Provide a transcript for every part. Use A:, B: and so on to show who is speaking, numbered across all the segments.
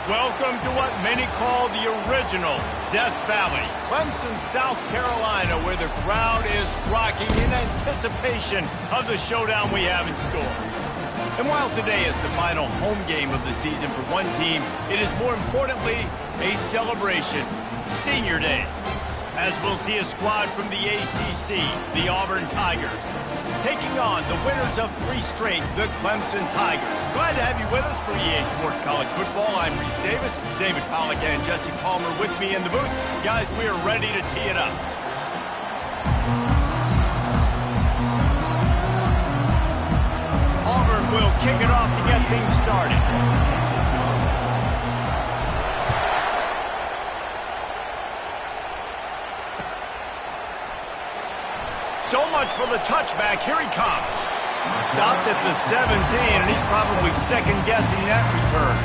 A: Welcome to what many call the original Death Valley, Clemson, South Carolina, where the crowd is rocking in anticipation of the showdown we have in store. And while today is the final home game of the season for one team, it is more importantly a celebration, Senior Day, as we'll see a squad from the ACC, the Auburn Tigers, taking on the winners of 3 straight, the Clemson Tigers. Glad to have you with us for EA Sports College Football. I'm Reese Davis, David Pollack and Jesse Palmer with me in the booth. Guys, we are ready to tee it up. Auburn will kick it off to get things started. So much for the touchback. Here he comes. Stopped at the 17, and he's probably second-guessing that return.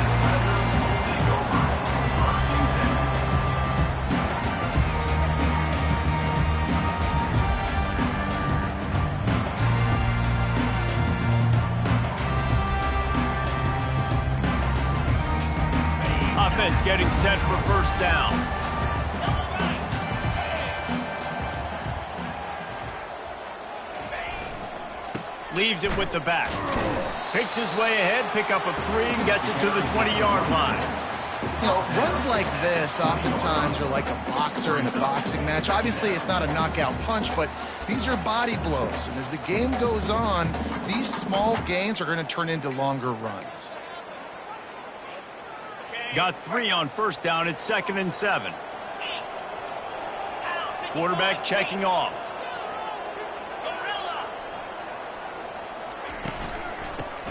A: Offense getting set for first down. Leaves it with the back. Picks his way ahead, pick up a 3, and gets it to the 20-yard line.
B: You know, runs like this oftentimes are like a boxer in a boxing match. Obviously, it's not a knockout punch, but these are body blows. And as the game goes on, these small gains are going to turn into longer runs.
A: Got 3 on first down. It's 2nd and 7. Quarterback checking off.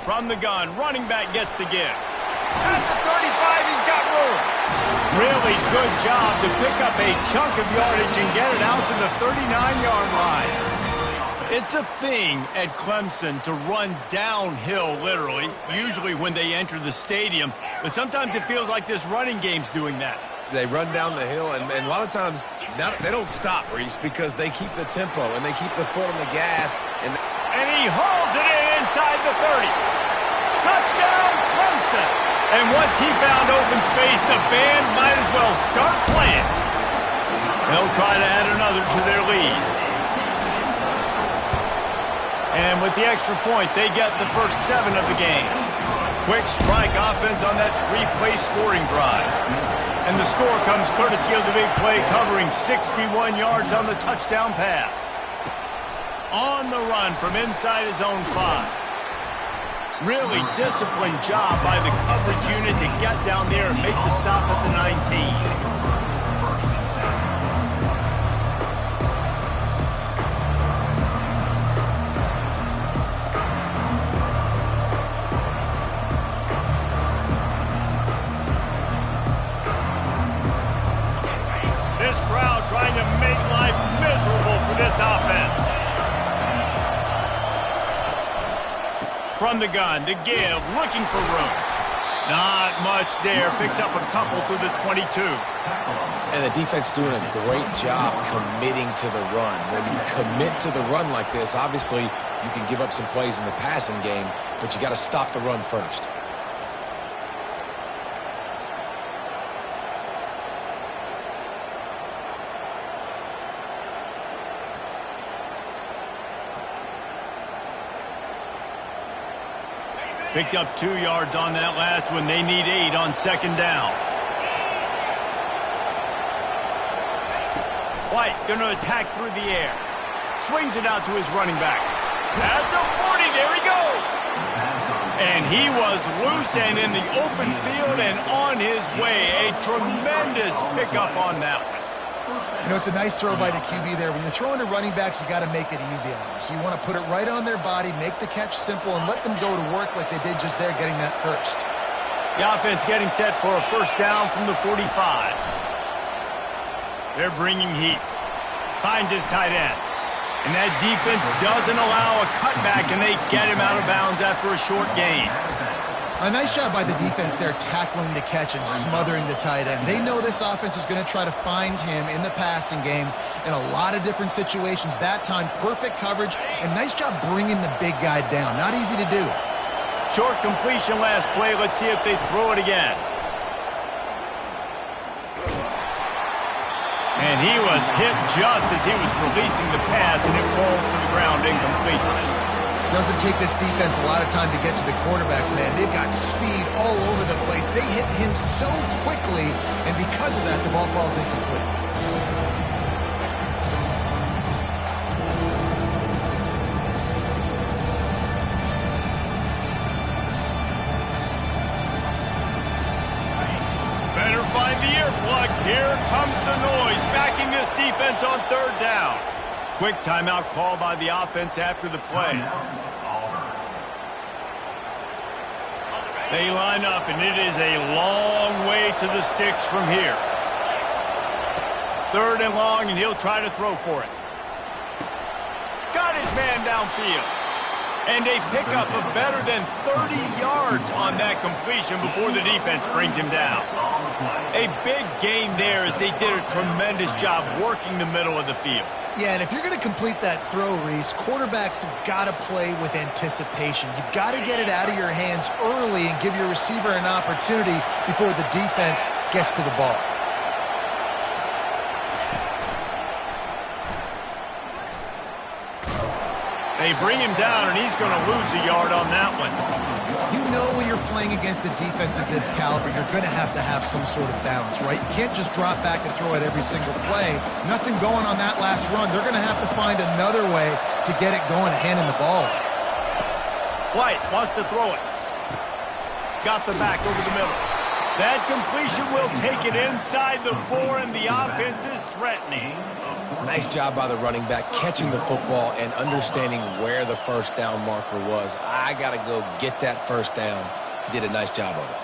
A: From the gun, running back gets to give. At the 35, he's got room. Really good job to pick up a chunk of yardage and get it out to the 39-yard line. It's a thing at Clemson to run downhill, literally, usually when they enter the stadium. But sometimes it feels like this running game's doing that.
C: They run down the hill, and a lot of times they don't stop, Reese, because they keep the tempo and they keep the foot on the gas. And
A: he hauls it in inside the 30. Touchdown, Clemson. And once he found open space, the band might as well start playing. They'll try to add another to their lead. And with the extra point, they get the first 7 of the game. Quick strike offense on that 3-play scoring drive. And the score comes courtesy of the big play, covering 61 yards on the touchdown pass. On the run from inside his own 5. Really disciplined job by the coverage unit to get down there and make the stop at the 19. This crowd trying to make life miserable for this offense. From the gun, to give, looking for room. Not much there. Picks up a couple to the 22.
C: And the defense doing a great job committing to the run. When you commit to the run like this, obviously you can give up some plays in the passing game, but you got to stop the run first.
A: Picked up 2 yards on that last one. They need 8 on 2nd down. White going to attack through the air. Swings it out to his running back. At the 40, there he goes. And he was loose and in the open field and on his way. A tremendous pickup on that one.
B: You know, it's a nice throw by the QB there. When you're throwing to running backs, you got to make it easy on them. So you want to put it right on their body, make the catch simple, and let them go to work like they did just there, getting that first.
A: The offense getting set for a first down from the 45. They're bringing heat. Finds his tight end. And that defense doesn't allow a cutback, and they get him out of bounds after a short gain.
B: A nice job by the defense there, tackling the catch and smothering the tight end. They know this offense is going to try to find him in the passing game in a lot of different situations. That time, perfect coverage, and nice job bringing the big guy down. Not easy to do.
A: Short completion last play. Let's see if they throw it again. And he was hit just as he was releasing the pass, and it falls to the ground incomplete.
B: Doesn't take this defense a lot of time to get to the quarterback, man. They've got speed all over the place. They hit him so quickly, and because of that, the ball falls incomplete.
A: Better find the earplugs. Here comes the noise, backing this defense on third down. Quick timeout call by the offense after the play. They line up, and it is a long way to the sticks from here. Third and long, and he'll try to throw for it. Got his man downfield. And a pickup of better than 30 yards on that completion before the defense brings him down. A big gain there as they did a tremendous job working the middle of the field.
B: Yeah, and if you're going to complete that throw, Reese, quarterbacks have got to play with anticipation. You've got to get it out of your hands early and give your receiver an opportunity before the defense gets to the ball.
A: They bring him down, and he's going to lose a yard on that one.
B: You know when you're playing against a defense of this caliber, you're going to have some sort of balance, right? You can't just drop back and throw it every single play. Nothing going on that last run. They're going to have to find another way to get it going, handing the ball.
A: White wants to throw it. Got the back over the middle. That completion will take it inside the 4, and the offense is threatening.
C: Nice job by the running back, catching the football and understanding where the first down marker was. I got to go get that first down. He did a nice job of it.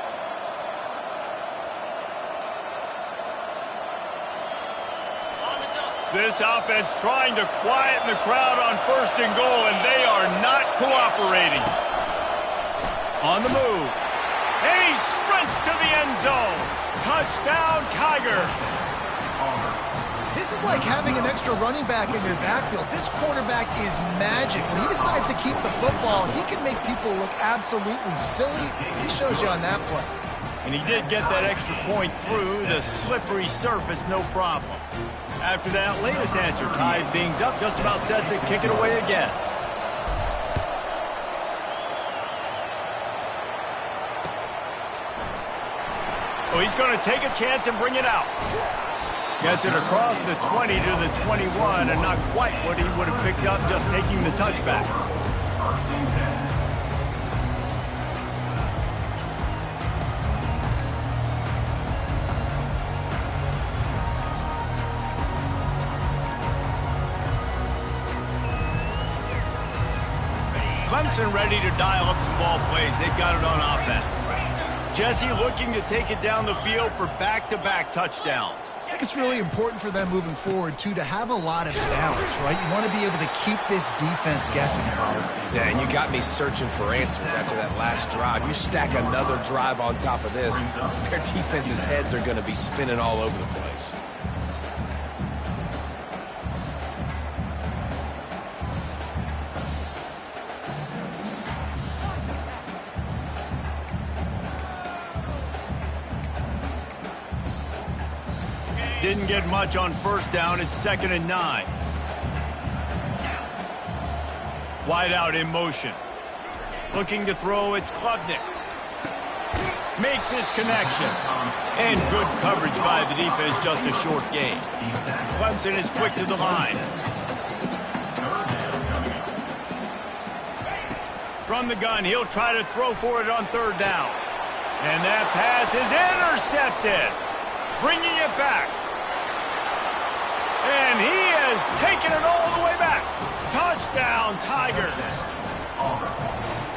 A: This offense trying to quieten the crowd on first and goal, and they are not cooperating. On the move. And he sprints to the end zone. Touchdown, Tiger.
B: This is like having an extra running back in your backfield. This quarterback is magic. When he decides to keep the football, he can make people look absolutely silly. He shows you on that play.
A: And he did get that extra point through the slippery surface, no problem. After that latest answer tied things up, just about set to kick it away again. Oh, he's going to take a chance and bring it out. Gets it across the 20 to the 21, and not quite what he would have picked up just taking the touchback. Clemson ready to dial up some ball plays. They've got it on offense. Jesse looking to take it down the field for back-to-back touchdowns.
B: I think it's really important for them moving forward, too, to have a lot of balance, right? You want to be able to keep this defense guessing, Colin.
C: Yeah, and you got me searching for answers after that last drive. You stack another drive on top of this, their defense's heads are going to be spinning all over the place.
A: Didn't get much on first down. It's 2nd and 9. Wide out in motion. Looking to throw, it's Klubnik. Makes his connection. And good coverage by the defense, just a short gain. Clemson is quick to the line. From the gun, he'll try to throw for it on third down. And that pass is intercepted. Bringing it back. And he has taken it all the way back. Touchdown, Tigers.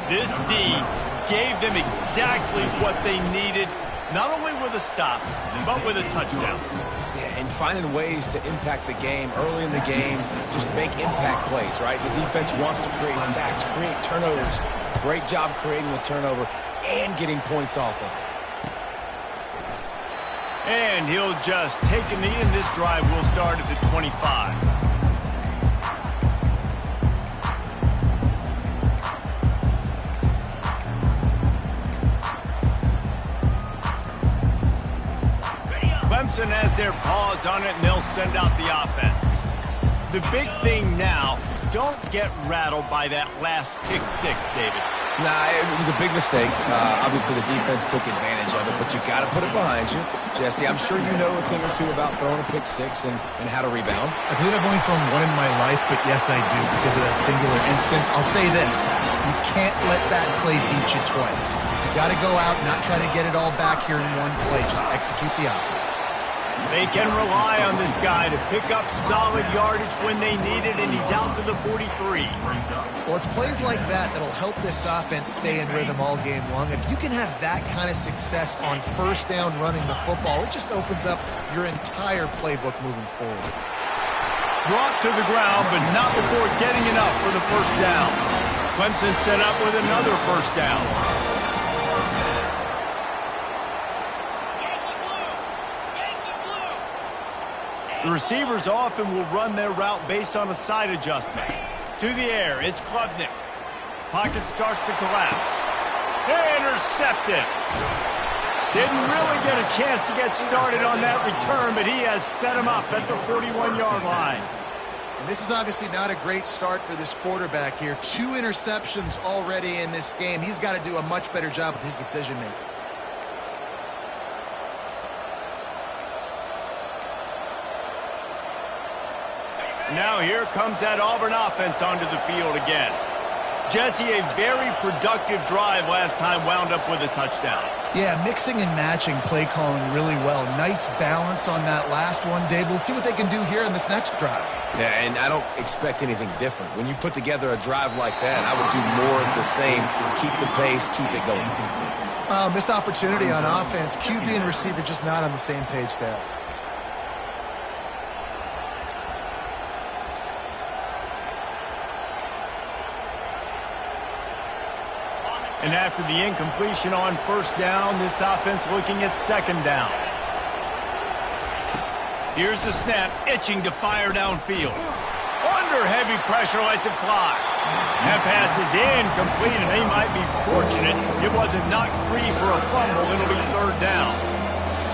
A: This D gave them exactly what they needed, not only with a stop, but with a touchdown.
C: Yeah, and finding ways to impact the game early in the game, just make impact plays, right? The defense wants to create sacks, create turnovers. Great job creating the turnover and getting points off of it.
A: And he'll just take a knee, and this drive will start at the 25. Clemson has their paws on it, and they'll send out the offense. The big thing now, don't get rattled by that last pick six, David.
C: Nah, it was a big mistake. Obviously, the defense took advantage of it, but you got to put it behind you. Jesse, I'm sure you know a thing or two about throwing a pick six and how to rebound.
B: I believe I've only thrown one in my life, but yes, I do because of that singular instance. I'll say this. You can't let that play beat you twice. You got to go out and not try to get it all back here in one play. Just execute the offense.
A: They can rely on this guy to pick up solid yardage when they need it, and he's out to the 43.
B: Well, it's plays like that that'll help this offense stay in rhythm all game long. If you can have that kind of success on first down running the football, it just opens up your entire playbook moving forward.
A: Brought to the ground, but not before getting enough for the first down. Clemson set up with another first down. The receivers often will run their route based on a side adjustment. To the air, it's Klubnik. Pocket starts to collapse. Intercepted. Didn't really get a chance to get started on that return, but he has set him up at the 41-yard line.
B: And this is obviously not a great start for this quarterback here. 2 interceptions already in this game. He's got to do a much better job with his decision-making.
A: Now here comes that Auburn offense onto the field again. Jesse, a very productive drive last time, wound up with a touchdown.
B: Yeah, mixing and matching play calling really well. Nice balance on that last one, Dave. Let's see what they can do here in this next drive.
C: Yeah, and I don't expect anything different. When you put together a drive like that, I would do more of the same. Keep the pace, keep it going.
B: Missed opportunity on offense. QB and receiver just not on the same page there.
A: And after the incompletion on first down, this offense looking at second down. Here's the snap, itching to fire downfield. Under heavy pressure, lets it fly. That pass is incomplete, and they might be fortunate it wasn't knocked free for a fumble. It'll be third down.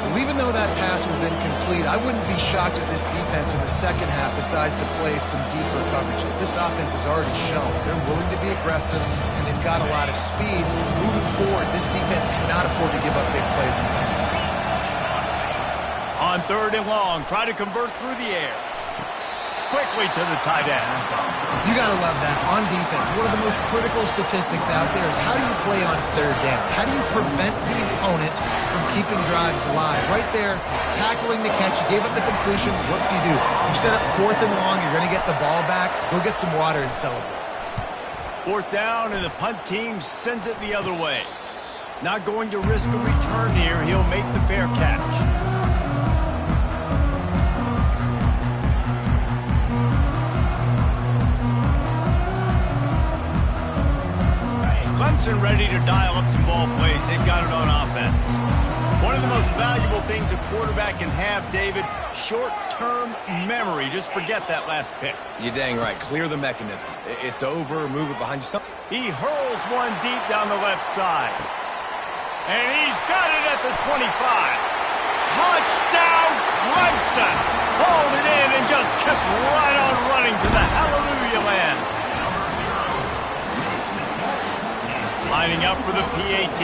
B: Well, even though that pass was incomplete, I wouldn't be shocked if this defense in the second half decides to play some deeper coverages. This offense has already shown they're willing to be aggressive, and they've got a lot of speed. Moving forward, this defense cannot afford to give up big plays in the passing game.
A: On third and long, try to convert through the air. Quickly to the tight end.
B: You got to love that. On defense, one of the most critical statistics out there is how do you play on third down? How do you prevent the opponent from keeping drives alive? Right there, tackling the catch. You gave up the completion. What do? You set up fourth and long. You're going to get the ball back. Go get some water and celebrate.
A: Fourth down, and the punt team sends it the other way. Not going to risk a return here. He'll make the fair catch. Clemson ready to dial up some ball plays. They've got it on offense. One of the most valuable things a quarterback can have, David, short-term memory. Just forget that last pick.
C: You're dang right. Clear the mechanism. It's over. Move it behind you.
A: He hurls one deep down the left side. And he's got it at the 25. Touchdown, Clemson! Hauled it in and just kept right on running to the hallelujah land. Lining up for the PAT.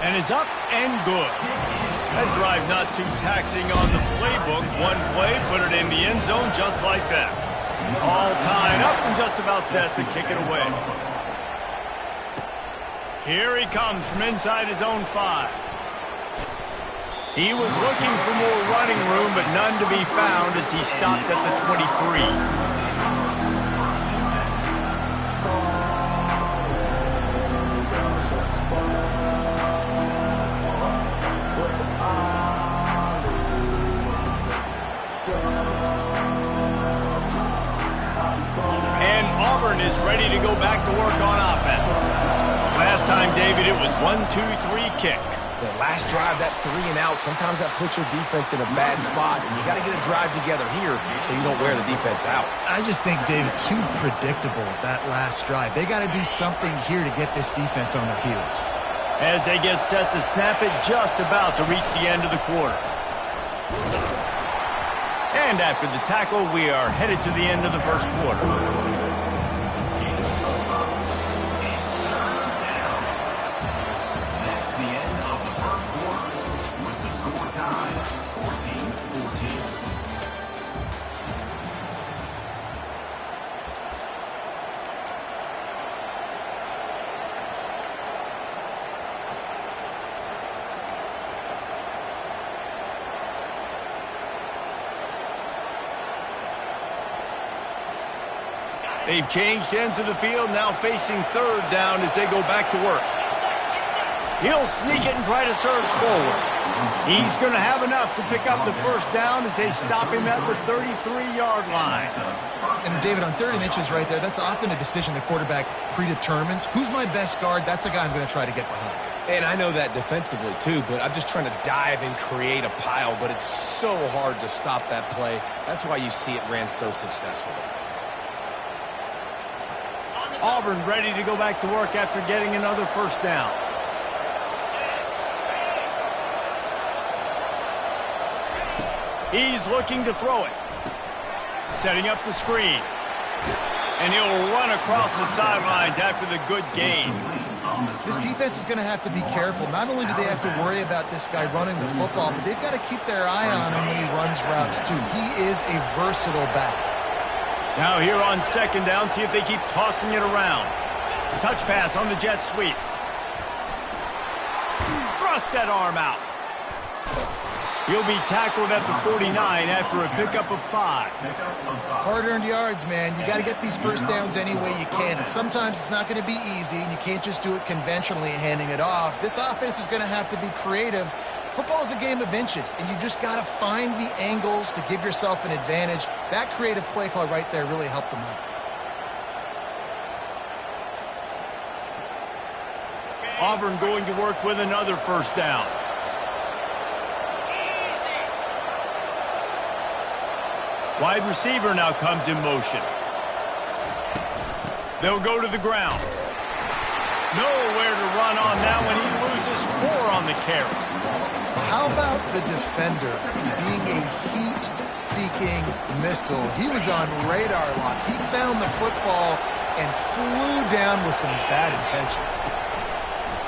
A: And it's up and good. That drive not too taxing on the playbook. One play, put it in the end zone just like that. All tied up and just about set to kick it away. Here he comes from inside his own 5. He was looking for more running room, but none to be found as he stopped at the 23. And Auburn is ready to go back to work on offense. Last time David, it was 1-2-3 kick.
C: The last drive, that 3 and out, sometimes that puts your defense in a bad spot, and you got to get a drive together here so you don't wear the defense out.
B: I just think, David, too predictable, that last drive. They got to do something here to get this defense on their heels.
A: As they get set to snap it, just about to reach the end of the quarter. And after the tackle, we are headed to the end of the first quarter. They've changed ends of the field, now facing third down as they go back to work. He'll sneak it and try to surge forward. He's going to have enough to pick up the first down as they stop him at the 33-yard line.
B: And, David, on 3rd and inches right there, that's often a decision the quarterback predetermines. Who's my best guard? That's the guy I'm going to try to get behind.
C: And I know that defensively, too, but I'm just trying to dive and create a pile, but it's so hard to stop that play. That's why you see it ran so successfully.
A: Auburn ready to go back to work after getting another first down. He's looking to throw it. Setting up the screen. And he'll run across the sidelines after the good gain.
B: This defense is going to have to be careful. Not only do they have to worry about this guy running the football, but they've got to keep their eye on him when he runs routes, too. He is a versatile back.
A: Now here on 2nd down, see if they keep tossing it around. Touch pass on the jet sweep. Thrust that arm out. He'll be tackled at the 49 after a pickup of 5.
B: Hard-earned yards, man. You got to get these first downs any way you can. And sometimes it's not going to be easy, and you can't just do it conventionally handing it off. This offense is going to have to be creative. Football is a game of inches, and you just got to find the angles to give yourself an advantage. That creative play call right there really helped them out.
A: Auburn going to work with another first down. Wide receiver now comes in motion. They'll go to the ground. Nowhere to run on that one. He loses 4 on the carry.
B: How about the defender being a heat-seeking missile? He was on radar lock. He found the football and flew down with some bad intentions.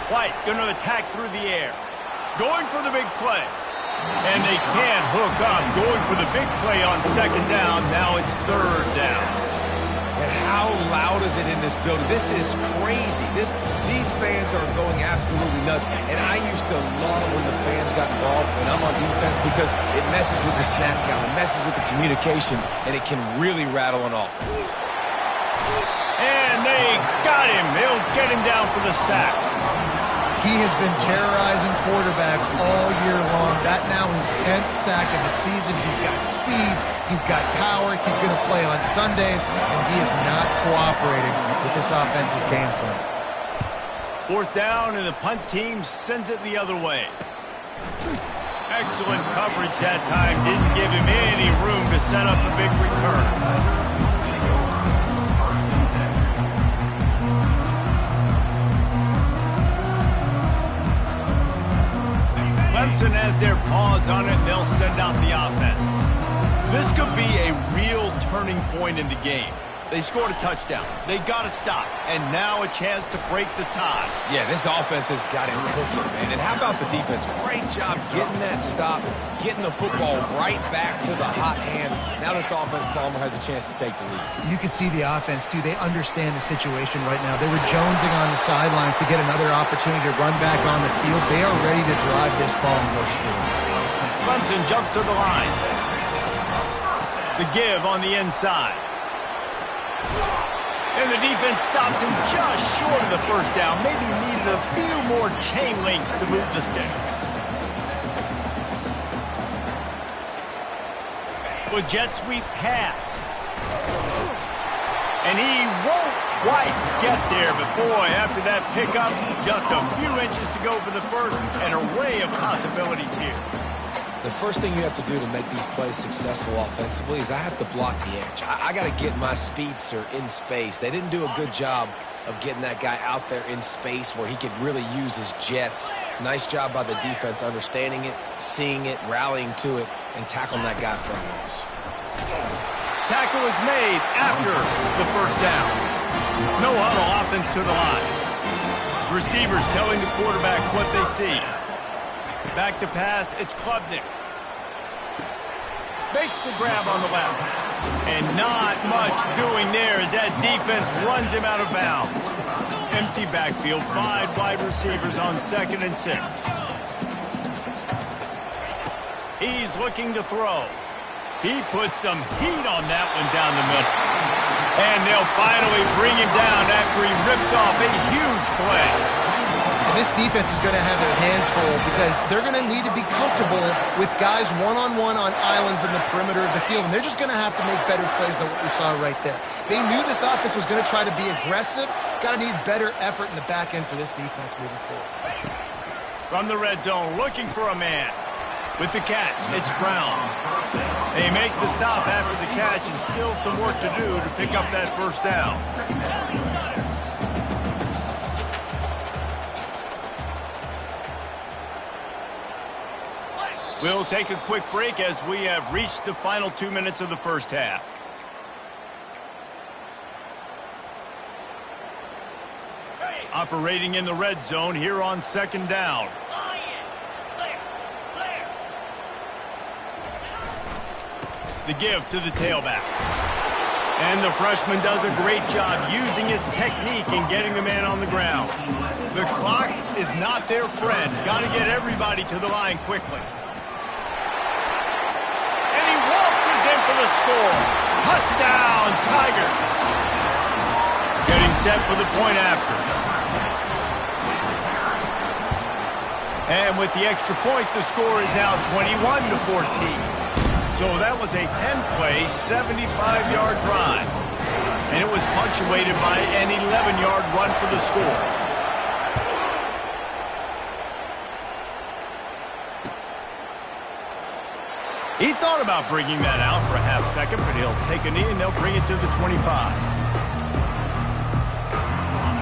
A: White going to attack through the air. Going for the big play. And they can't hook up. Going for the big play on 2nd down. Now it's 3rd down.
C: And how loud is it in this building? This is crazy. These fans are going absolutely nuts. And I used to love when the fans got involved when I'm on defense because it messes with the snap count. It messes with the communication, and it can really rattle an offense.
A: And they got him. They'll get him down for the sack.
B: He has been terrorizing quarterbacks all year long. That now his 10th sack of the season. He's got speed. He's got power. He's going to play on Sundays, and he is not cooperating with this offense's game plan.
A: 4th down, and the punt team sends it the other way. Excellent coverage that time. Didn't give him any room to set up a big return. Clemson has their paws on it, and they'll send out the offense. This could be a real turning point in the game. They scored a touchdown. They got to stop. And now a chance to break the tie.
C: Yeah, this offense has got him cooking, man. And how about the defense? Great job getting that stop, getting the football right back to the hot hand. Now this offense, Palmer, has a chance to take the lead.
B: You can see the offense, too. They understand the situation right now. They were jonesing on the sidelines to get another opportunity to run back on the field. They are ready to drive this ball and go score.
A: Clemson jumps to the line. The give on the inside. And the defense stops him just short of the first down. Maybe needed a few more chain links to move the sticks. With jet sweep pass. And he won't quite get there, but boy, after that pickup, just a few inches to go for the first, an array of possibilities here.
C: The first thing you have to do to make these plays successful offensively is I have to block the edge. I got to get my speedster in space. They didn't do a good job of getting that guy out there in space where he could really use his jets. Nice job by the defense understanding it, seeing it, rallying to it, and tackling that guy from us.
A: Tackle is made after the first down. No huddle, offense to the line. Receivers telling the quarterback what they see. Back to pass, it's Klubnik. Makes the grab on the left. And not much doing there as that defense runs him out of bounds. Empty backfield, 5 wide receivers on 2nd and 6. He's looking to throw. He puts some heat on that one down the middle. And they'll finally bring him down after he rips off a huge play.
B: This defense is going to have their hands full because they're going to need to be comfortable with guys one-on-one on islands in the perimeter of the field, and they're just going to have to make better plays than what we saw right there. They knew this offense was going to try to be aggressive. Got to need better effort in the back end for this defense moving forward.
A: From the red zone, looking for a man. With the catch, it's Brown. They make the stop after the catch, and still some work to do to pick up that first down. We'll take a quick break as we have reached the final 2 minutes of the first half. Operating in the red zone here on 2nd down. The give to the tailback. And the freshman does a great job using his technique and getting the man on the ground. The clock is not their friend. Got to get everybody to the line quickly. For the score. Touchdown, Tigers. Getting set for the point after. And with the extra point, the score is now 21-14. So that was a 10-play, 75-yard drive. And it was punctuated by an 11-yard run for the score. He thought about bringing that out for a half second, but he'll take a knee and they'll bring it to the 25.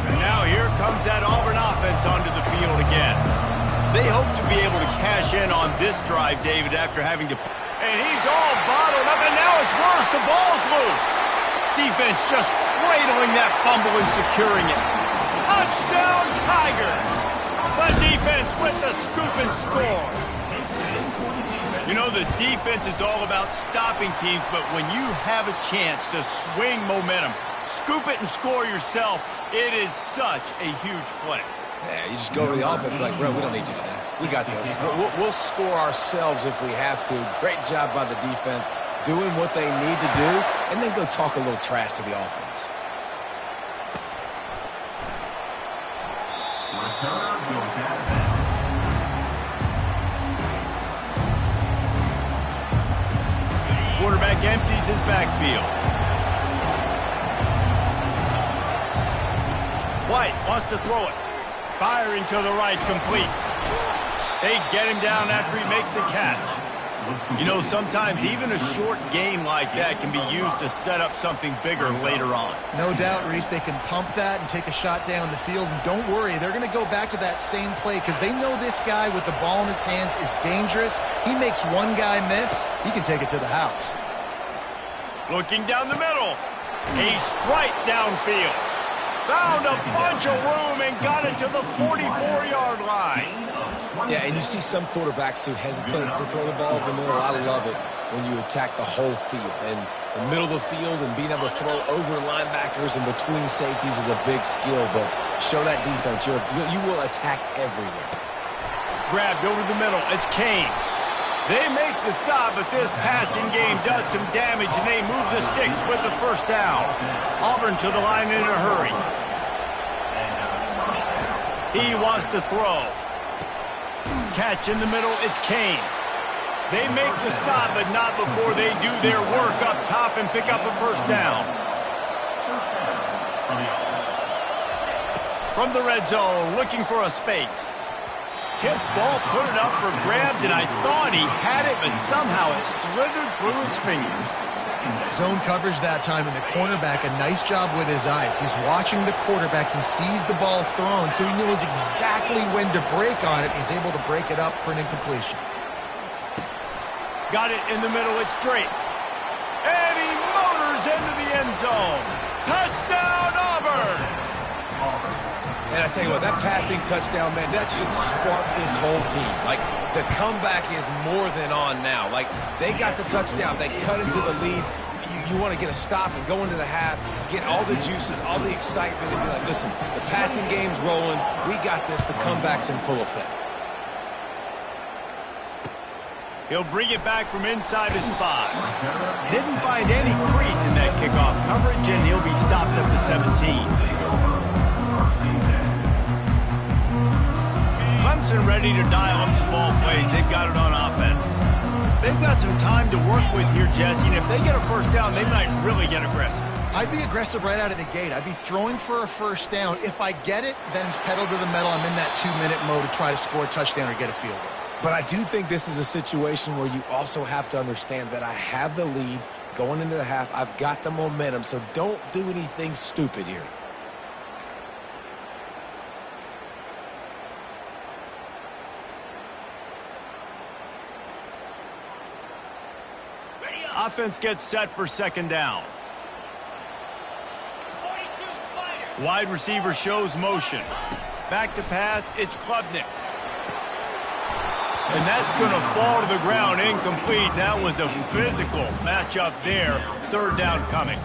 A: And now here comes that Auburn offense onto the field again. They hope to be able to cash in on this drive, David, after having to... And he's all bottled up, and now it's worse. The ball's loose. Defense just cradling that fumble and securing it. Touchdown, Tigers! The defense with the scoop and score. You know, the defense is all about stopping teams, but when you have a chance to swing momentum, scoop it and score yourself, it is such a huge play.
C: Yeah, you just go to the offense and be like, bro, we don't need you today. We got this. We'll score ourselves if we have to. Great job by the defense doing what they need to do, and then go talk a little trash to the offense.
A: Quarterback empties his backfield. White wants to throw it. Firing to the right, complete. They get him down after he makes a catch. You know, sometimes even a short gain like that can be used to set up something bigger later on.
B: No doubt, Reese, they can pump that and take a shot down the field. And don't worry, they're going to go back to that same play because they know this guy with the ball in his hands is dangerous. He makes one guy miss, he can take it to the house.
A: Looking down the middle. A strike downfield. Found a bunch of room and got it to the 44-yard line.
C: Yeah, and you see some quarterbacks who hesitate to throw the ball in the middle. I love it when you attack the whole field. And the middle of the field and being able to throw over linebackers and between safeties is a big skill. But show that defense. You will attack everywhere.
A: Grabbed over the middle. It's Kane. They make the stop, but this passing game does some damage, and they move the sticks with the first down. Auburn to the line in a hurry. He wants to throw. Catch in the middle, it's Kane. They make the stop, but not before they do their work up top and pick up a first down. From the red zone, looking for a space. Tip ball, put it up for grabs, and I thought he had it, but somehow it slithered through his fingers.
B: Zone coverage that time, and the cornerback, a nice job with his eyes. He's watching the quarterback. He sees the ball thrown, so he knows exactly when to break on it. He's able to break it up for an incompletion.
A: Got it in the middle. It's Drake. And he motors into the end zone. Touchdown, Auburn!
C: And I tell you what, that passing touchdown, man, that should spark this whole team. Like, the comeback is more than on now. Like, they got the touchdown. They cut into the lead. You want to get a stop and go into the half, get all the juices, all the excitement, and be like, listen, the passing game's rolling. We got this. The comeback's in full effect.
A: He'll bring it back from inside his 5. Didn't find any crease in that kickoff coverage, and he'll be stopped at the 17. Clemson ready to dial up some ball plays. They've got it on offense. They've got some time to work with here, Jesse, and if they get a first down, they might really get aggressive.
B: I'd be aggressive right out of the gate. I'd be throwing for a first down. If I get it, then it's pedal to the metal. I'm in that 2-minute mode to try to score a touchdown or get a field goal.
C: But I do think this is a situation where you also have to understand that I have the lead going into the half. I've got the momentum, so don't do anything stupid here.
A: Offense gets set for second down. Wide receiver shows motion. Back to pass, it's Klubnik. And that's going to fall to the ground incomplete. That was a physical matchup there. Third down coming.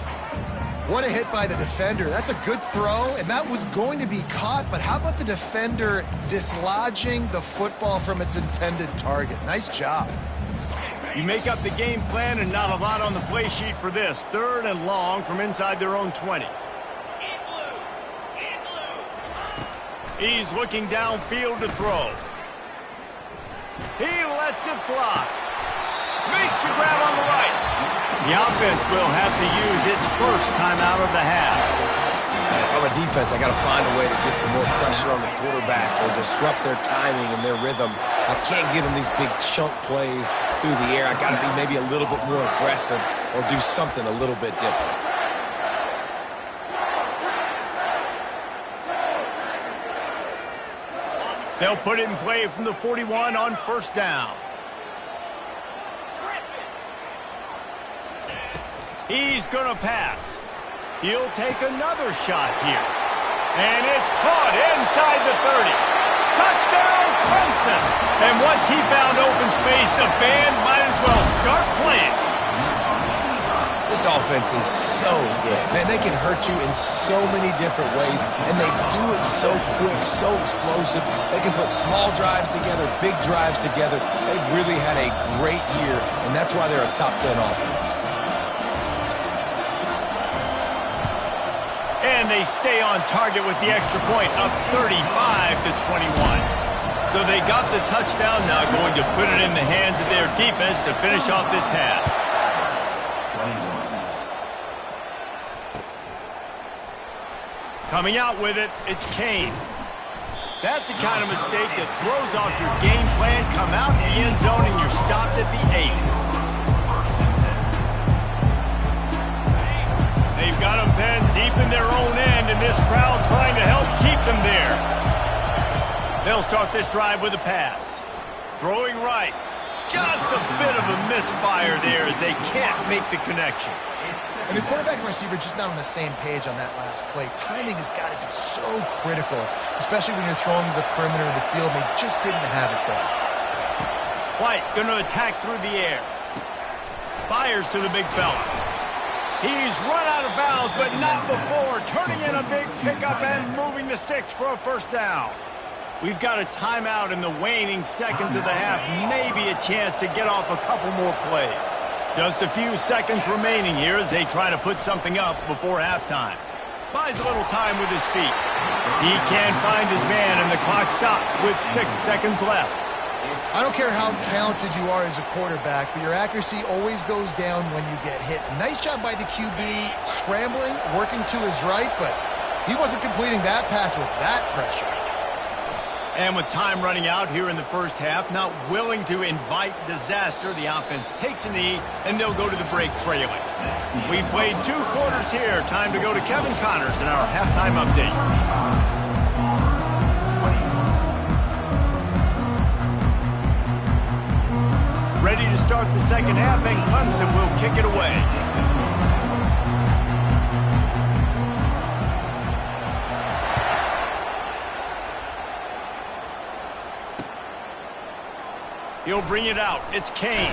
B: What a hit by the defender. That's a good throw, and that was going to be caught, but how about the defender dislodging the football from its intended target? Nice job.
A: You make up the game plan and not a lot on the play sheet for this. Third and long from inside their own 20. He's looking downfield to throw. He lets it fly. Makes the grab on the right. The offense will have to use its first timeout of the half.
C: If I'm a defense, I got to find a way to get some more pressure on the quarterback or disrupt their timing and their rhythm. I can't give them these big chunk plays through the air. I got to be maybe a little bit more aggressive or do something a little bit different.
A: They'll put it in play from the 41 on first down. He's going to pass. He'll take another shot here. And it's caught inside the 30. Touchdown, Clemson. And once he found open space, the band might as well start playing.
C: This offense is so good. Man, they can hurt you in so many different ways, and they do it so quick, so explosive. They can put small drives together, big drives together. They've really had a great year, and that's why they're a top 10 offense.
A: And they stay on target with the extra point, up 35-21. So they got the touchdown, now going to put it in the hands of their defense to finish off this half. Coming out with it, it's Kane. That's the kind of mistake that throws off your game plan. Come out in the end zone and you're stopped at the 8. They've got them pinned deep in their own end, and this crowd trying to help keep them there. They'll start this drive with a pass. Throwing right. Just a bit of a misfire there as they can't make the connection.
B: And the quarterback and receiver just not on the same page on that last play. Timing has got to be so critical, especially when you're throwing to the perimeter of the field. They just didn't have it there.
A: White going to attack through the air. Fires to the big fella. He's run out of bounds, but not before turning in a big pickup and moving the sticks for a first down. We've got a timeout in the waning seconds of the half. Maybe a chance to get off a couple more plays. Just a few seconds remaining here as they try to put something up before halftime. Buys a little time with his feet. He can't find his man, and the clock stops with 6 seconds left.
B: I don't care how talented you are as a quarterback, but your accuracy always goes down when you get hit. Nice job by the QB scrambling, working to his right, but He wasn't completing that pass with that pressure.
A: And with time running out here in the first half, not willing to invite disaster, the offense takes a knee, and they'll go to the break trailing. We've played 2 quarters here. Time to go to Kevin Connors in our halftime update. Ready to start the second half, and Clemson will kick it away. He'll bring it out. It's Kane.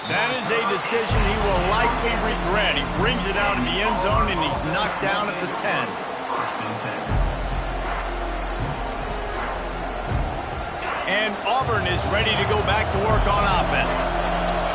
A: That is a decision he will likely regret. He brings it out in the end zone, and he's knocked down at the 10. And Auburn is ready to go back to work on offense.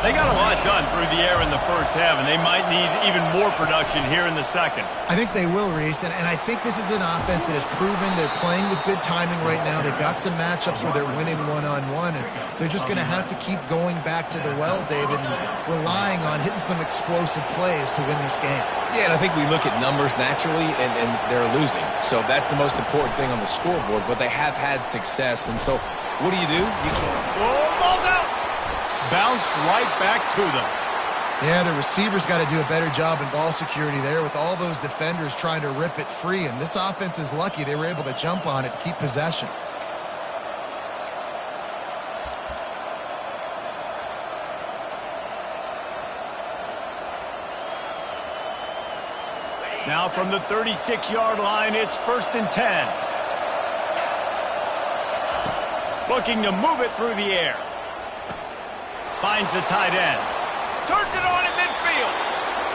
A: They got a lot done through the air in the first half, and they might need even more production here in the second.
B: I think they will, Reese, and I think this is an offense that has proven they're playing with good timing right now. They've got some matchups where they're winning one-on-one, and they're just going to have to keep going back to the well, David, and relying on hitting some explosive plays to win this game.
C: Yeah, and I think we look at numbers naturally, and they're losing. So that's the most important thing on the scoreboard, but they have had success. And so what do? You can't.
A: Oh, ball's out! Bounced right back to them.
B: Yeah, the receivers got to do a better job in ball security there with all those defenders trying to rip it free, and this offense is lucky they were able to jump on it to keep possession.
A: Now from the 36-yard line, it's 1st and 10. Looking to move it through the air. Finds the tight end. Turns it on in midfield.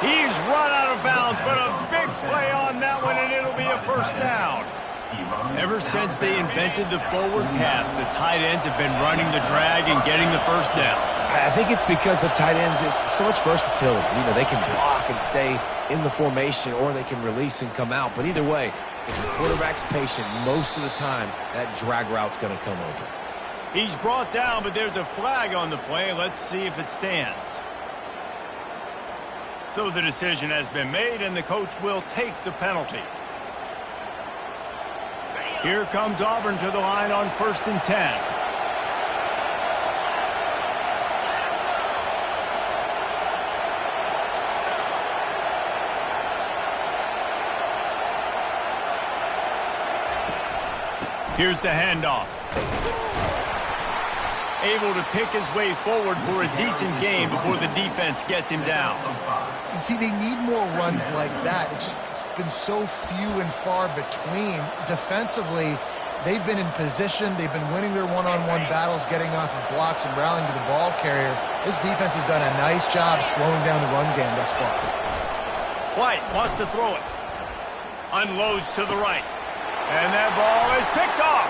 A: He's run out of bounds, but a big play on that one, and it'll be a first down. Ever since they invented the forward pass, the tight ends have been running the drag and getting the first down.
C: I think it's because the tight ends is so much versatility. You know, they can block and stay in the formation, or they can release and come out. But either way, if the quarterback's patient, most of the time, that drag route's going to come over.
A: He's brought down, but there's a flag on the play. Let's see if it stands. So the decision has been made, and the coach will take the penalty. Here comes Auburn to the line on 1st and 10. Here's the handoff. Able to pick his way forward for a decent game before the defense gets him down.
B: You see, they need more runs like that. It's been so few and far between. Defensively, they've been in position. They've been winning their one-on-one battles, getting off of blocks and rallying to the ball carrier. This defense has done a nice job slowing down the run game thus far.
A: White wants to throw it. Unloads to the right. And that ball is picked off.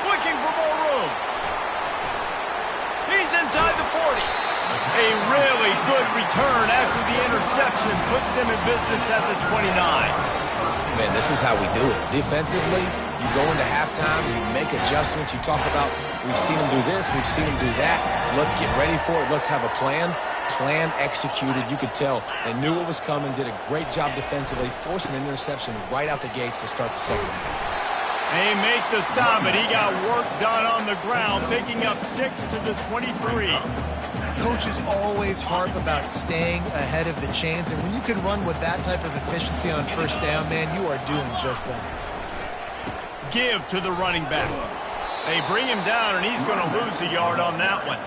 A: Looking for more room. He's inside the 40. A really good return after the interception puts them in business at the 29.
C: Man, this is how we do it. Defensively, you go into halftime, you make adjustments. You talk about, we've seen them do this, we've seen them do that. Let's get ready for it. Let's have a plan. Plan executed. You could tell they knew what was coming, did a great job defensively, forced an interception right out the gates to start the second half.
A: They make the stop, but he got work done on the ground, picking up 6 to the 23.
B: Coaches always harp about staying ahead of the chains, and when you can run with that type of efficiency on first down, man, you are doing just that.
A: Give to the running back. They bring him down, and he's going to lose a yard on that one.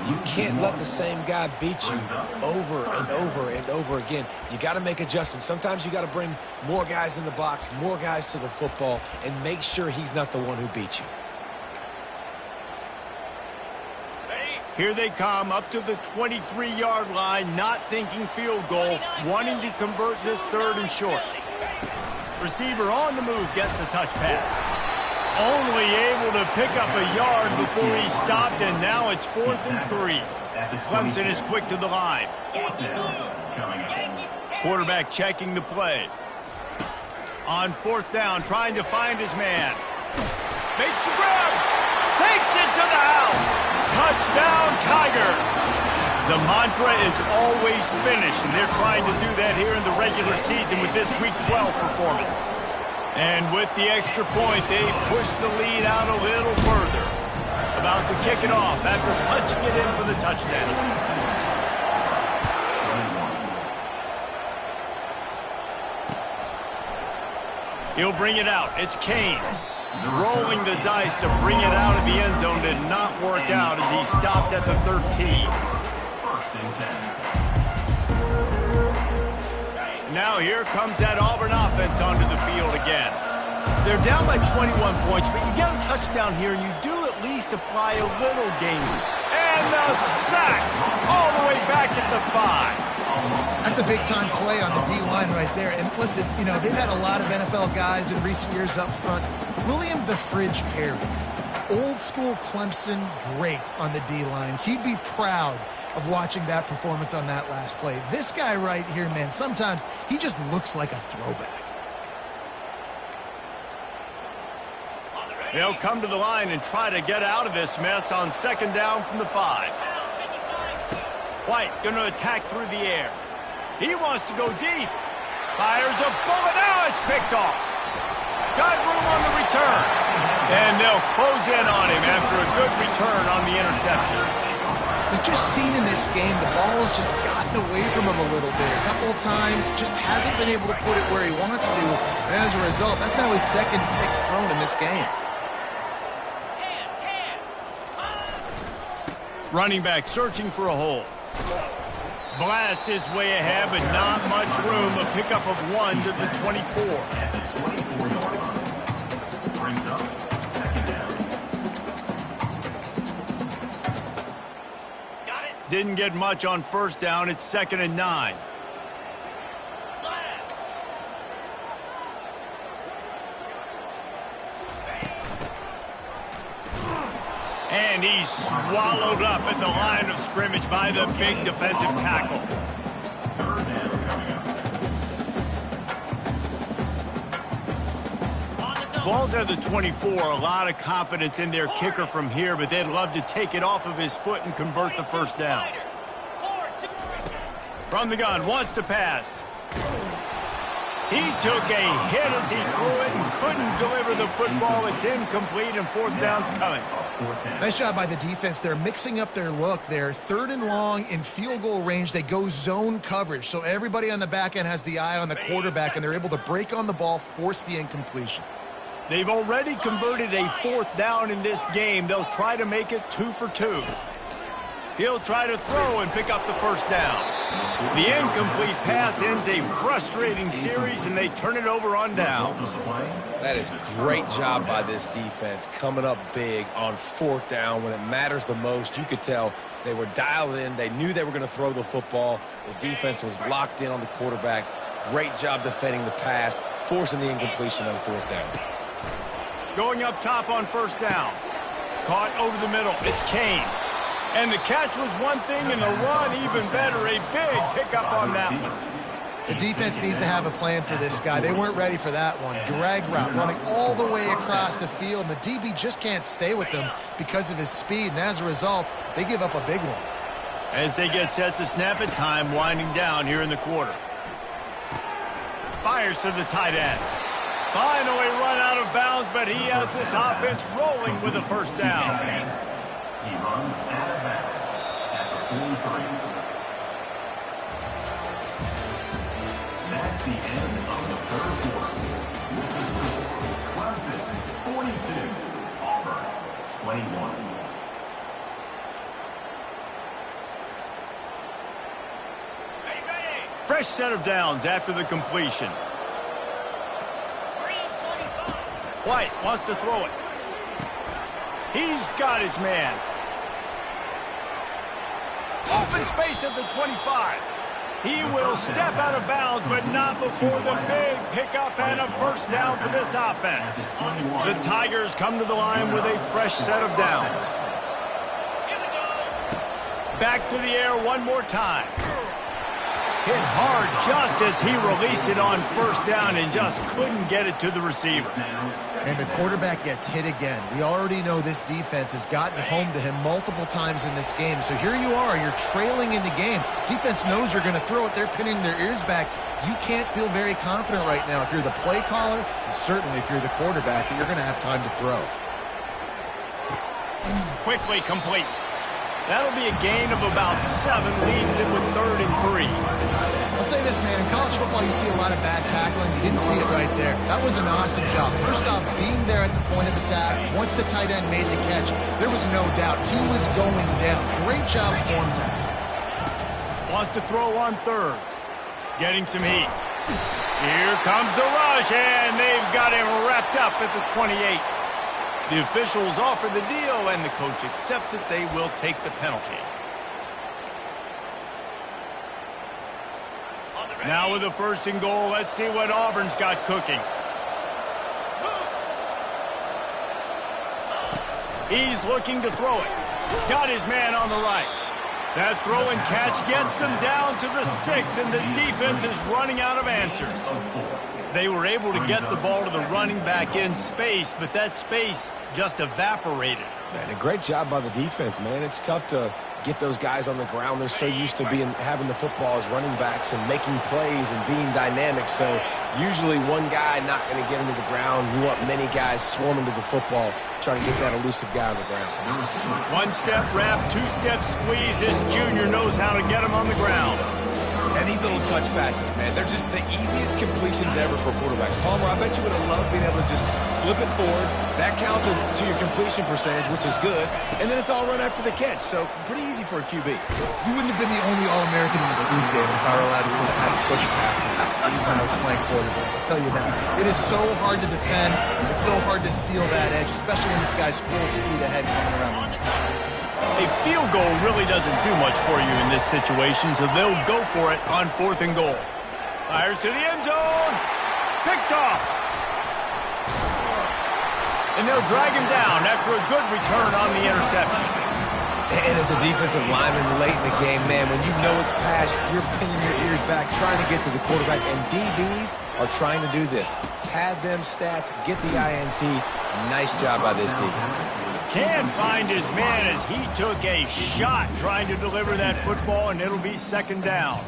C: You can't let the same guy beat you over and over and over again. You got to make adjustments. Sometimes you got to bring more guys in the box, more guys to the football, and make sure he's not the one who beat you.
A: Here they come up to the 23-yard line, not thinking field goal, wanting to convert this 3rd and short. Receiver on the move gets the touch pass. Only able to pick up a yard before he stopped, and now it's 4th and 3. Clemson is quick to the line. Quarterback checking the play. On 4th down, trying to find his man. Makes the grab. Takes it to the house. Touchdown, Tigers. The mantra is always finish, and they're trying to do that here in the regular season with this Week 12 performance. And with the extra point, they push the lead out a little further. About to kick it off after punching it in for the touchdown. He'll bring it out. It's Kane. Rolling the dice to bring it out of the end zone did not work out as he stopped at the 13. Now here comes that Auburn offense onto the field again. They're down by 21 points, but you get a touchdown here and you do at least apply a little game. And the sack all the way back at the 5.
B: That's a big-time play on the D-line right there. And listen, you know, they've had a lot of NFL guys in recent years up front. William the Fridge Perry, old-school Clemson, great on the D-line. He'd be proud of watching that performance on that last play. This guy right here, man, sometimes he just looks like a throwback.
A: They'll come to the line and try to get out of this mess on second down from the 5. White going to attack through the air. He wants to go deep. Fires a bullet. Now it's picked off. Got room on the return. And they'll close in on him after a good return on the interception.
B: We've just seen in this game the ball has just gotten away from him a little bit. A couple of times, just hasn't been able to put it where he wants to. And as a result, that's now his second pick thrown in this game.
A: Running back searching for a hole. Blast his way ahead, but not much room. A pickup of 1 to the 24. Didn't get much on first down. It's 2nd and 9. And he's swallowed up at the line of scrimmage by the big defensive tackle. Ball's at the 24. A lot of confidence in their kicker from here, but they'd love to take it off of his foot and convert the first down. From the gun, wants to pass. He took a hit as he threw it and couldn't deliver the football. It's incomplete, and fourth down's coming.
B: Nice job by the defense. They're mixing up their look. They're 3rd and long in field goal range. They go zone coverage, so everybody on the back end has the eye on the quarterback, and they're able to break on the ball, force the incompletion.
A: They've already converted a fourth down in this game. They'll try to make it 2 for 2. He'll try to throw and pick up the first down. The incomplete pass ends a frustrating series, and they turn it over on downs.
C: That is great job by this defense, coming up big on 4th down when it matters the most. You could tell they were dialed in. They knew they were going to throw the football. The defense was locked in on the quarterback. Great job defending the pass, forcing the incompletion on 4th down.
A: Going up top on first down. Caught over the middle. It's Kane. And the catch was one thing, and the run even better. A big pickup on that one.
B: The defense needs to have a plan for this guy. They weren't ready for that one. Drag route, running all the way across the field. And the DB just can't stay with him because of his speed. And as a result, they give up a big one.
A: As they get set to snap it, time winding down here in the quarter. Fires to the tight end. Finally run out of bounds, but he has this offense rolling with a first down.
D: He runs out of bounds at the 43. That's the end of the 3rd quarter. With the score, Clemson 42, Auburn 21.
A: Fresh set of downs after the completion. White wants to throw it. He's got his man. Open space at the 25. He will step out of bounds, but not before the big pickup and a first down for this offense. The Tigers come to the line with a fresh set of downs. Back to the air one more time. Hit hard just as he released it on first down and just couldn't get it to the receiver.
B: And the quarterback gets hit again. We already know this defense has gotten home to him multiple times in this game. So here you are, you're trailing in the game. Defense knows you're going to throw it. They're pinning their ears back. You can't feel very confident right now if you're the play caller, and certainly if you're the quarterback, that you're going to have time to throw.
A: Quickly complete. That'll be a gain of about 7, leaves it with 3rd and 3.
B: I'll say this, man, in college football you see a lot of bad tackling. You didn't see it right there. That was an awesome job. First off, being there at the point of attack, once the tight end made the catch, there was no doubt he was going down. Great job form tackle.
A: Wants to throw on 3rd. Getting some heat. Here comes the rush, and they've got him wrapped up at the 28. The officials offer the deal, and the coach accepts it. They will take the penalty. Now with the 1st and goal, let's see what Auburn's got cooking. He's looking to throw it. Got his man on the right. That throw and catch gets them down to the 6, and the defense is running out of answers. They were able to get the ball to the running back in space, but that space just evaporated.
C: And a great job by the defense, man. It's tough to get those guys on the ground. They're so used to having the football as running backs and making plays and being dynamic. So usually one guy not going to get him to the ground. You want many guys swarming to the football, trying to get that elusive guy on the ground.
A: 1-step wrap, 2-step squeeze. This junior knows how to get him on the ground.
C: And these little touch passes, man, they're just the easiest completions ever for quarterbacks. Palmer, I bet you would have loved being able to just flip it forward. That counts as to your completion percentage, which is good. And then it's all run after the catch. So pretty easy for a QB.
B: You wouldn't have been the only All-American in this booth, David, if I were allowed to have push passes when I was playing quarterback. I'll tell you that. It is so hard to defend. It's so hard to seal that edge, especially when this guy's full speed ahead coming around the inside.
A: A field goal really doesn't do much for you in this situation, so they'll go for it on 4th and goal. Fires to the end zone. Picked off. And they'll drag him down after a good return on the interception.
C: And as a defensive lineman late in the game, man, when you know it's pass, you're pinning your ears back, trying to get to the quarterback. And DBs are trying to do this. Pad them stats, get the INT. Nice job by this D.
A: Can find his man as he took a shot trying to deliver that football, and it'll be 2nd down.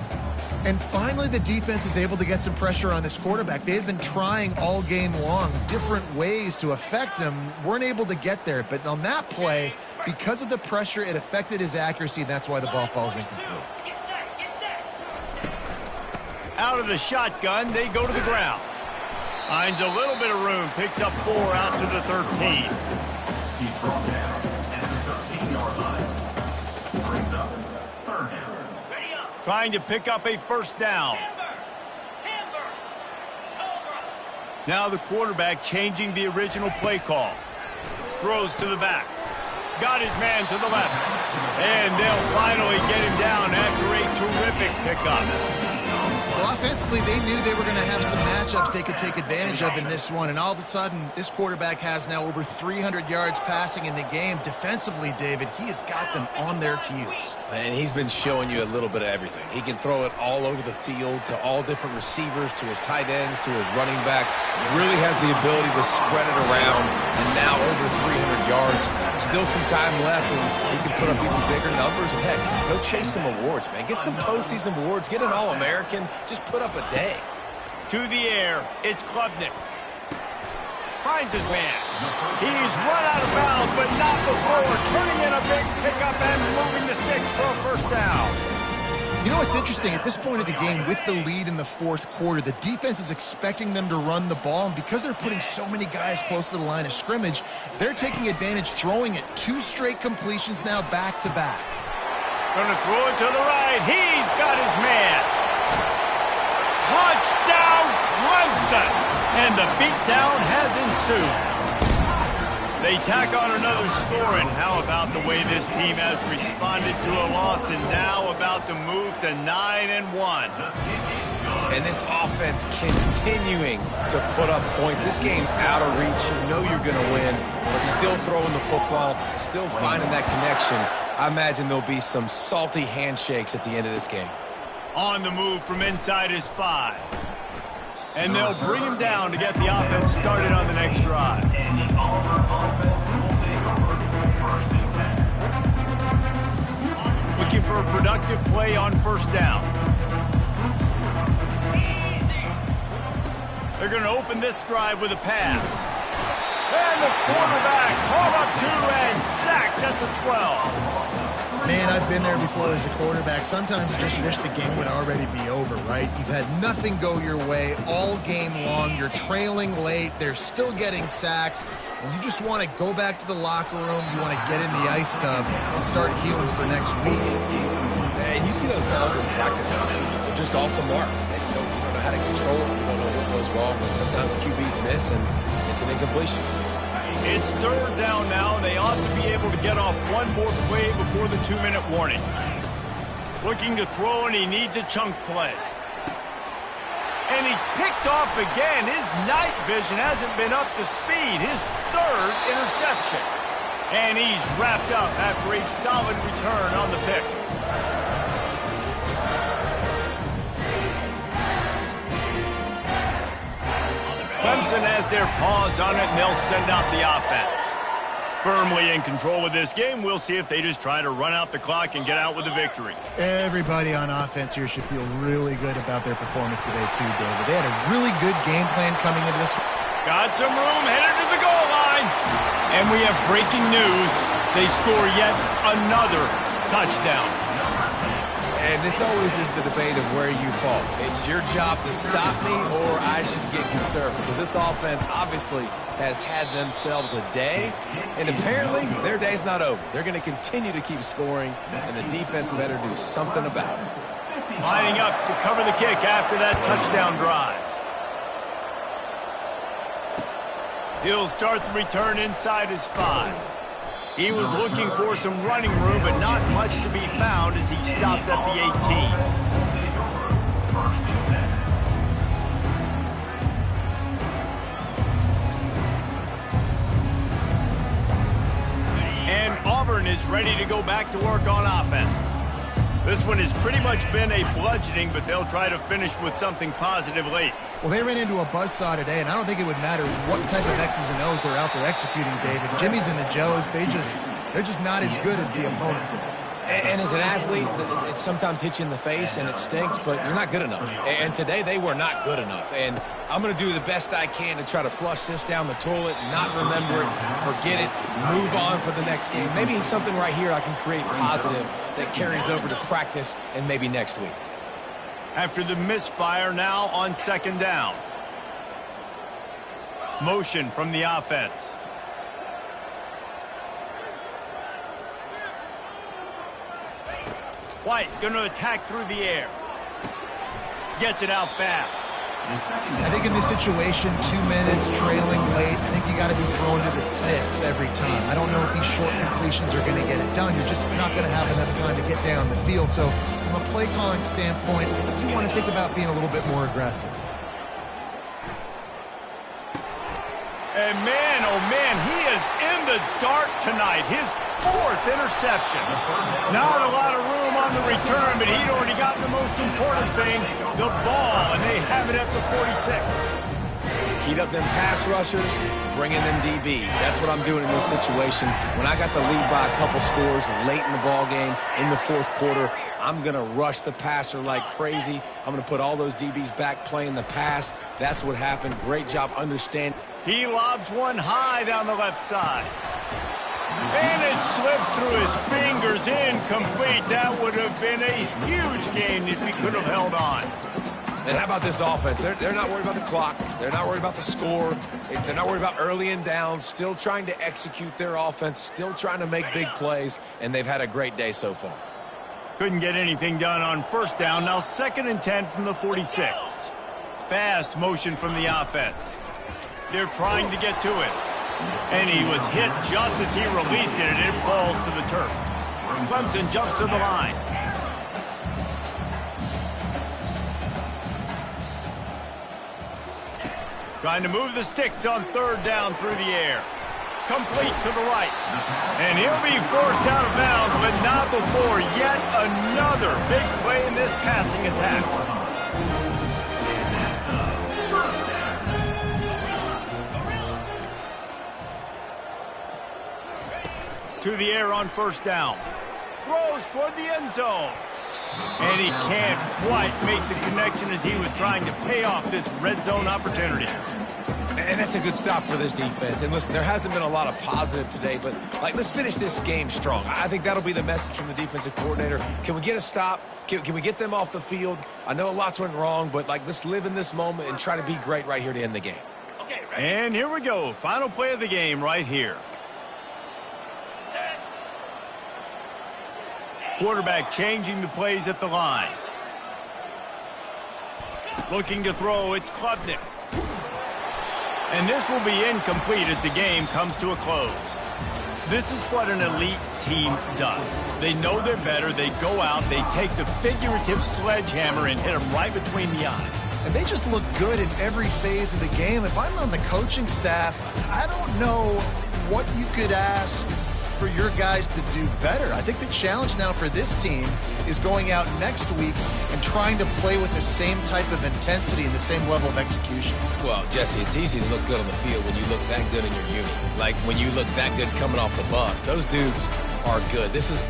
B: And finally, the defense is able to get some pressure on this quarterback. They had been trying all game long different ways to affect him, weren't able to get there. But on that play, because of the pressure, it affected his accuracy, and that's why the ball falls incomplete.
A: Out of the shotgun, they go to the ground. Finds a little bit of room, picks up 4 out to the 13.
D: He's brought down at the 13-yard line. Brings up 3rd down.
A: Trying to pick up a 1st down. Now the quarterback changing the original play call. Throws to the back. Got his man to the left. And they'll finally get him down after a terrific pickup.
B: Well, offensively, they knew they were going to have some matchups they could take advantage of in this one. And all of a sudden, this quarterback has now over 300 yards passing in the game. Defensively, David, he has got them on their heels.
C: And he's been showing you a little bit of everything. He can throw it all over the field to all different receivers, to his tight ends, to his running backs. Really has the ability to spread it around. And now over 300 yards. Still some time left, and he can put up even bigger numbers. And heck, go chase some awards, man. Get some postseason awards. Get an All-American. Just put up a day.
A: To the air, it's Klubnik. Finds his man. He's run out of bounds, but not before turning in a big pickup and moving the sticks for a 1st down.
B: You know what's interesting? At this point of the game, with the lead in the 4th quarter, the defense is expecting them to run the ball, and because they're putting so many guys close to the line of scrimmage, they're taking advantage, throwing it 2 straight completions now back-to-back.
A: Gonna throw it to the right. He's got his man. Touchdown, Clemson! And the beatdown has ensued. They tack on another score, and how about the way this team has responded to a loss and now about to move to 9-1.
C: And this offense continuing to put up points. This game's out of reach. You know you're going to win, but still throwing the football, still finding that connection. I imagine there'll be some salty handshakes at the end of this game.
A: On the move from inside his 5. And they'll bring him down to get the offense started on the next drive.
D: And the Auburn offense will take over first and 10.
A: Looking for a productive play on first down. They're going to open this drive with a pass. And the quarterback hauled up to and sacked at the 12.
B: Man, I've been there before as a quarterback. Sometimes I just wish the game would already be over, right? You've had nothing go your way all game long. You're trailing late. They're still getting sacks. And you just want to go back to the locker room. You want to get in the ice tub and start healing for next week.
C: And you see those penalties in practice sometimes. They're just off the mark. And you don't know how to control it. You don't know what goes wrong. But sometimes QBs miss, and it's an incompletion.
A: It's third down now. They ought to be able to get off one more play before the 2-minute warning. Looking to throw, and he needs a chunk play. And he's picked off again. His night vision hasn't been up to speed. His third interception. And he's wrapped up after a solid return on the pick. Clemson has their paws on it, and they'll send out the offense. Firmly in control of this game. We'll see if they just try to run out the clock and get out with a victory.
B: Everybody on offense here should feel really good about their performance today, too, David. They had a really good game plan coming into this.
A: Got some room, headed to the goal line. And we have breaking news. They score yet another touchdown.
C: And this always is the debate of where you fall. It's your job to stop me, or I should get conservative. Because this offense obviously has had themselves a day, and apparently their day's not over. They're going to continue to keep scoring, and the defense better do something about it.
A: Lining up to cover the kick after that touchdown drive. He'll start the return inside his 5. He was looking for some running room, but not much to be found as he stopped at the 18. And Auburn is ready to go back to work on offense. This one has pretty much been a bludgeoning, but they'll try to finish with something positive late.
B: Well, they ran into a buzzsaw today, and I don't think it would matter what type of X's and O's they're out there executing, David. Jimmy's and the Joes, they're just not as good as the opponent today.
C: And as an athlete, it sometimes hits you in the face and it stinks, but you're not good enough. And today they were not good enough. And I'm going to do the best I can to try to flush this down the toilet, not remember it, forget it, move on for the next game. Maybe something right here I can create positive that carries over to practice and maybe next week.
A: After the misfire, now on second down. Motion from the offense. White going to attack through the air. Gets it out fast.
B: I think in this situation, 2 minutes, trailing late, I think you got to be thrown to the sticks every time. I don't know if these short completions are going to get it done. You're just not going to have enough time to get down the field. So from a play calling standpoint, you want to think about being a little bit more aggressive.
A: And man, oh man, he is in the dark tonight. His 4th interception. Not a lot of room on the return, but he'd already gotten the most important thing, the ball, and they have it at the 46.
C: Heat up them pass rushers, bring in them DBs. That's what I'm doing in this situation. When I got the lead by a couple scores late in the ball game, in the 4th quarter, I'm going to rush the passer like crazy. I'm going to put all those DBs back playing the pass. That's what happened. Great job understanding.
A: He lobs one high down the left side. And it slips through his fingers, incomplete. That would have been a huge game if he could have held on.
C: And how about this offense? They're not worried about the clock. They're not worried about the score. They're not worried about early and down. Still trying to execute their offense. Still trying to make big plays. And they've had a great day so far.
A: Couldn't get anything done on first down. Now 2nd and 10 from the 46. Fast motion from the offense. They're trying to get to it. And he was hit just as he released it, and it falls to the turf. Clemson jumps to the line. Trying to move the sticks on 3rd down through the air. complete to the right. And he'll be forced out of bounds, but not before yet another big play in this passing attack. To the air on first down. Throws toward the end zone. And he can't quite make the connection as he was trying to pay off this red zone opportunity.
C: And that's a good stop for this defense. And listen, there hasn't been a lot of positive today, but let's finish this game strong. I think that'll be the message from the defensive coordinator. Can we get a stop? Can we get them off the field? I know lots went wrong, but let's live in this moment and try to be great right here to end the game.
A: Okay, and here we go. Final play of the game right here. Quarterback changing the plays at the line. Looking to throw, it's Klubnik. And this will be incomplete as the game comes to a close. This is what an elite team does. They know they're better. They go out, they take the figurative sledgehammer and hit them right between the eyes.
B: And they just look good in every phase of the game. If I'm on the coaching staff, I don't know what you could ask for your guys to do better. I think the challenge now for this team is going out next week and trying to play with the same type of intensity and the same level of execution.
C: Well, Jesse, it's easy to look good on the field when you look that good in your unit. Like when you look that good coming off the bus. Those dudes are good. This is